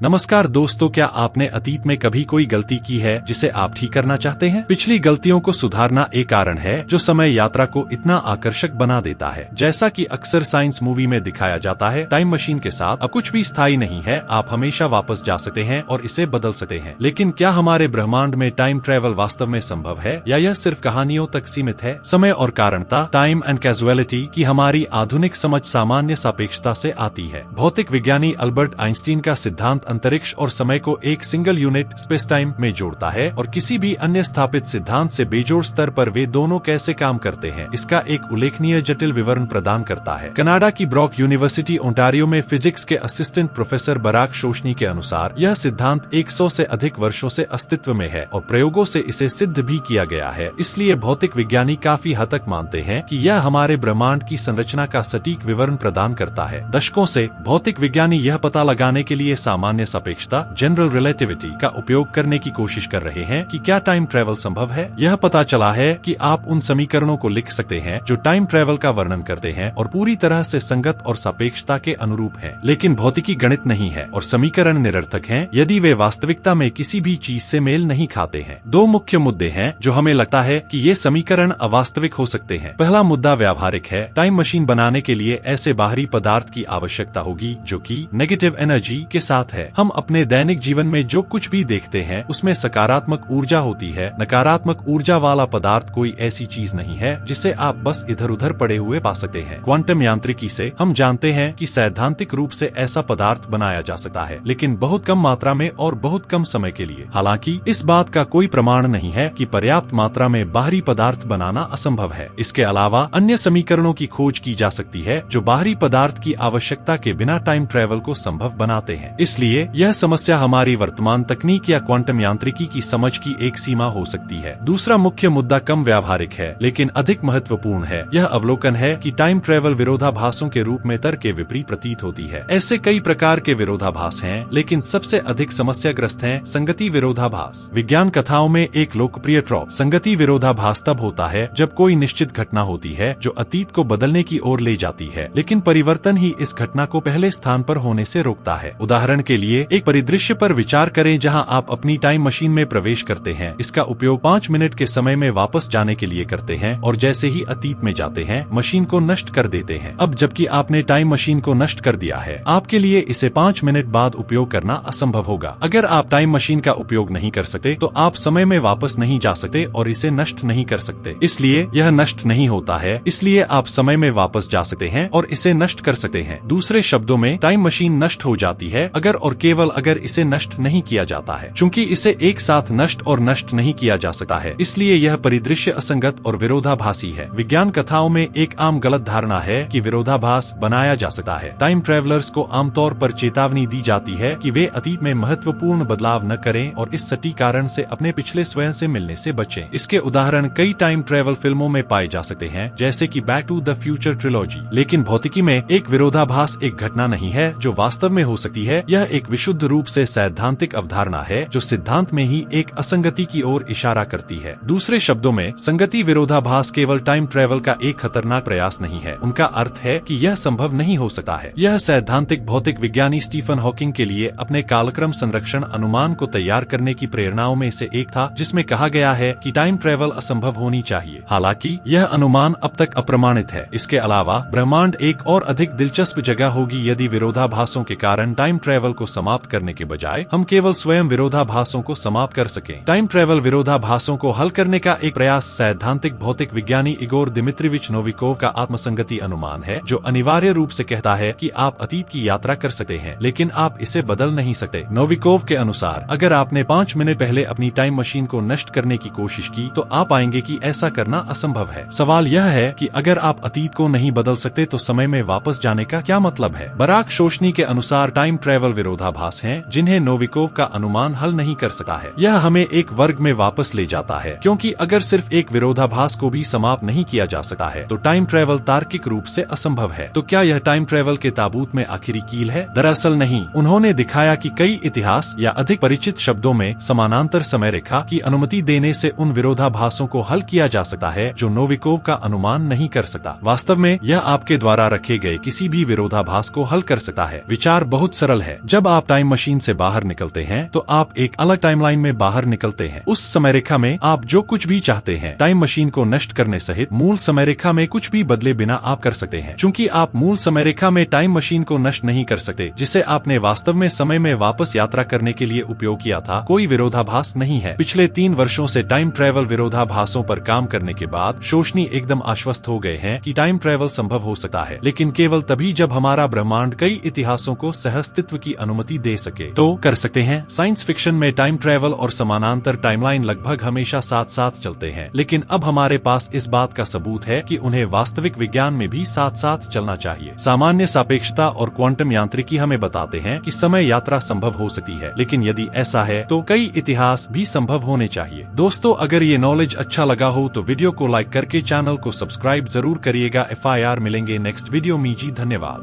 नमस्कार दोस्तों, क्या आपने अतीत में कभी कोई गलती की है जिसे आप ठीक करना चाहते हैं? पिछली गलतियों को सुधारना एक कारण है जो समय यात्रा को इतना आकर्षक बना देता है। जैसा कि अक्सर साइंस मूवी में दिखाया जाता है, टाइम मशीन के साथ अब कुछ भी स्थायी नहीं है। आप हमेशा वापस जा सकते हैं और इसे बदल सकते हैं। लेकिन क्या हमारे ब्रह्मांड में टाइम ट्रेवल वास्तव में संभव है या यह सिर्फ कहानियों तक सीमित है? समय और कारणता, टाइम एंड कैजुअलिटी की हमारी आधुनिक समझ सामान्य सापेक्षता से आती है। भौतिक विज्ञानी अल्बर्ट आइंस्टीन का सिद्धांत अंतरिक्ष और समय को एक सिंगल यूनिट स्पेस टाइम में जोड़ता है और किसी भी अन्य स्थापित सिद्धांत से बेजोड़ स्तर पर वे दोनों कैसे काम करते हैं इसका एक उल्लेखनीय जटिल विवरण प्रदान करता है। कनाडा की ब्रॉक यूनिवर्सिटी ओंटारियो में फिजिक्स के असिस्टेंट प्रोफेसर बराक शोशनी के अनुसार यह सिद्धांत 100 से अधिक वर्षों से अस्तित्व में है और प्रयोगों से इसे सिद्ध भी किया गया है। इसलिए भौतिक विज्ञानी काफी हद तक मानते हैं कि यह हमारे ब्रह्मांड की संरचना का सटीक विवरण प्रदान करता है। दशकों से भौतिक विज्ञानी यह पता लगाने के लिए सामान्य सापेक्षता जनरल रिलेटिविटी का उपयोग करने की कोशिश कर रहे हैं कि क्या टाइम ट्रेवल संभव है। यह पता चला है कि आप उन समीकरणों को लिख सकते हैं जो टाइम ट्रेवल का वर्णन करते हैं और पूरी तरह से संगत और सापेक्षता के अनुरूप हैं। लेकिन भौतिकी गणित नहीं है और समीकरण निरर्थक हैं यदि वे वास्तविकता में किसी भी चीज से मेल नहीं खाते हैं। दो मुख्य मुद्दे हैं जो हमें लगता है कि ये समीकरण अवास्तविक हो सकते हैं। पहला मुद्दा व्यावहारिक है। टाइम मशीन बनाने के लिए ऐसे बाहरी पदार्थ की आवश्यकता होगी जो कि नेगेटिव एनर्जी के साथ है। हम अपने दैनिक जीवन में जो कुछ भी देखते हैं उसमें सकारात्मक ऊर्जा होती है। नकारात्मक ऊर्जा वाला पदार्थ कोई ऐसी चीज नहीं है जिसे आप बस इधर उधर पड़े हुए पा सकते हैं। क्वांटम यांत्रिकी से हम जानते हैं कि सैद्धांतिक रूप से ऐसा पदार्थ बनाया जा सकता है, लेकिन बहुत कम मात्रा में और बहुत कम समय के लिए। हालांकि इस बात का कोई प्रमाण नहीं है कि पर्याप्त मात्रा में बाहरी पदार्थ बनाना असंभव है। इसके अलावा अन्य समीकरणों की खोज की जा सकती है जो बाहरी पदार्थ की आवश्यकता के बिना टाइम ट्रेवल को संभव बनाते हैं। इसलिए यह समस्या हमारी वर्तमान तकनीक या क्वांटम यांत्रिकी की समझ की एक सीमा हो सकती है। दूसरा मुख्य मुद्दा कम व्यावहारिक है लेकिन अधिक महत्वपूर्ण है। यह अवलोकन है कि टाइम ट्रेवल विरोधाभासों के रूप में तर्क के विपरीत प्रतीत होती है। ऐसे कई प्रकार के विरोधाभास हैं, लेकिन सबसे अधिक समस्याग्रस्त हैं संगति विरोधाभास। विज्ञान कथाओं में एक लोकप्रिय ट्रॉप संगति विरोधाभास तब होता है जब कोई निश्चित घटना होती है जो अतीत को बदलने की ओर ले जाती है, लेकिन परिवर्तन ही इस घटना को पहले स्थान पर होने से रोकता है। उदाहरण के लिए एक परिदृश्य पर विचार करें जहां आप अपनी टाइम मशीन में प्रवेश करते हैं। इसका उपयोग 5 मिनट के समय में वापस जाने के लिए करते हैं और जैसे ही अतीत में जाते हैं मशीन को नष्ट कर देते हैं। अब जबकि आपने टाइम मशीन को नष्ट कर दिया है, आपके लिए इसे 5 मिनट बाद उपयोग करना असंभव होगा। अगर आप टाइम मशीन का उपयोग नहीं कर सकते तो आप समय में वापस नहीं जा सकते और इसे नष्ट नहीं कर सकते। इसलिए यह नष्ट नहीं होता है, इसलिए आप समय में वापस जा सकते हैं और इसे नष्ट कर सकते हैं। दूसरे शब्दों में टाइम मशीन नष्ट हो जाती है अगर और केवल अगर इसे नष्ट नहीं किया जाता है। चूंकि इसे एक साथ नष्ट और नष्ट नहीं किया जा सकता है, इसलिए यह परिदृश्य असंगत और विरोधाभासी है। विज्ञान कथाओं में एक आम गलत धारणा है कि विरोधाभास बनाया जा सकता है। टाइम ट्रेवलर्स को आमतौर पर चेतावनी दी जाती है कि वे अतीत में महत्वपूर्ण बदलाव न करें और इस सटीक कारण से अपने पिछले स्वयं से मिलने से बचें। इसके उदाहरण कई टाइम ट्रेवल फिल्मों में पाए जा सकते हैं, जैसे कि back to the future trilogy. लेकिन भौतिकी में एक विरोधाभास एक घटना नहीं है जो वास्तव में हो सकती है। यह एक विशुद्ध रूप से सैद्धांतिक अवधारणा है जो सिद्धांत में ही एक असंगति की ओर इशारा करती है। दूसरे शब्दों में संगति विरोधाभास केवल टाइम ट्रेवल का एक खतरनाक प्रयास नहीं है, उनका अर्थ है कि यह संभव नहीं हो सकता है। यह सैद्धांतिक भौतिक विज्ञानी स्टीफन हॉकिंग के लिए अपने कालक्रम संरक्षण अनुमान को तैयार करने की प्रेरणाओं में से एक था, जिसमें कहा गया है कि टाइम ट्रेवल असंभव होनी चाहिए। हालांकि यह अनुमान अब तक अप्रमाणित है। इसके अलावा ब्रह्मांड एक और अधिक दिलचस्प जगह होगी यदि विरोधाभासों के कारण टाइम ट्रेवल को समाप्त करने के बजाय हम केवल स्वयं विरोधाभासों को समाप्त कर सकें। टाइम ट्रेवल विरोधाभासों को हल करने का एक प्रयास सैद्धांतिक भौतिक विज्ञानी इगोर दिमित्रिविच नोविकोव का आत्मसंगति अनुमान है, जो अनिवार्य रूप से कहता है कि आप अतीत की यात्रा कर सकते हैं लेकिन आप इसे बदल नहीं सकते। नोविकोव के अनुसार अगर आपने 5 मिनट पहले अपनी टाइम मशीन को नष्ट करने की कोशिश की तो आप पाएंगे कि ऐसा करना असंभव है। सवाल यह है कि अगर आप अतीत को नहीं बदल सकते तो समय में वापस जाने का क्या मतलब है? बराक शोशनी के अनुसार टाइम ट्रेवल विरोधाभास हैं जिन्हें नोविकोव का अनुमान हल नहीं कर सकता है। यह हमें एक वर्ग में वापस ले जाता है, क्योंकि अगर सिर्फ एक विरोधाभास को भी समाप्त नहीं किया जा सकता है तो टाइम ट्रेवल तार्किक रूप से असंभव है। तो क्या यह टाइम ट्रेवल के ताबूत में आखिरी कील है? दरअसल नहीं। उन्होंने दिखाया कि कई इतिहास या अधिक परिचित शब्दों में समानांतर समय रेखा की अनुमति देने से उन विरोधाभासों को हल किया जा सकता है जो नोविकोव का अनुमान नहीं कर सकता। वास्तव में यह आपके द्वारा रखे गए किसी भी विरोधाभास को हल कर सकता है। विचार बहुत सरल है। जब आप टाइम मशीन से बाहर निकलते हैं तो आप एक अलग टाइमलाइन में बाहर निकलते हैं। उस समय रेखा में आप जो कुछ भी चाहते हैं टाइम मशीन को नष्ट करने सहित मूल समय रेखा में कुछ भी बदले बिना आप कर सकते हैं। चूंकि आप मूल समय रेखा में टाइम मशीन को नष्ट नहीं कर सकते जिसे आपने वास्तव में समय में वापस यात्रा करने के लिए उपयोग किया था, कोई विरोधाभास नहीं है। पिछले 3 वर्षों से टाइम ट्रैवल विरोधाभासों पर काम करने के बाद शोशनी एकदम आश्वस्त हो गए हैं कि टाइम ट्रैवल संभव हो सकता है, लेकिन केवल तभी जब हमारा ब्रह्मांड कई इतिहासों को सहअस्तित्व की अनुमति दे सके तो कर सकते हैं। साइंस फिक्शन में टाइम ट्रैवल और समानांतर टाइमलाइन लगभग हमेशा साथ साथ चलते हैं, लेकिन अब हमारे पास इस बात का सबूत है कि उन्हें वास्तविक विज्ञान में भी साथ साथ चलना चाहिए। सामान्य सापेक्षता और क्वांटम यांत्रिकी हमें बताते हैं कि समय यात्रा संभव हो सकती है, लेकिन यदि ऐसा है तो कई इतिहास भी संभव होने चाहिए। दोस्तों, अगर ये नॉलेज अच्छा लगा हो तो वीडियो को लाइक करके चैनल को सब्सक्राइब जरूर करिएगा। FIR मिलेंगे नेक्स्ट वीडियो में जी। धन्यवाद।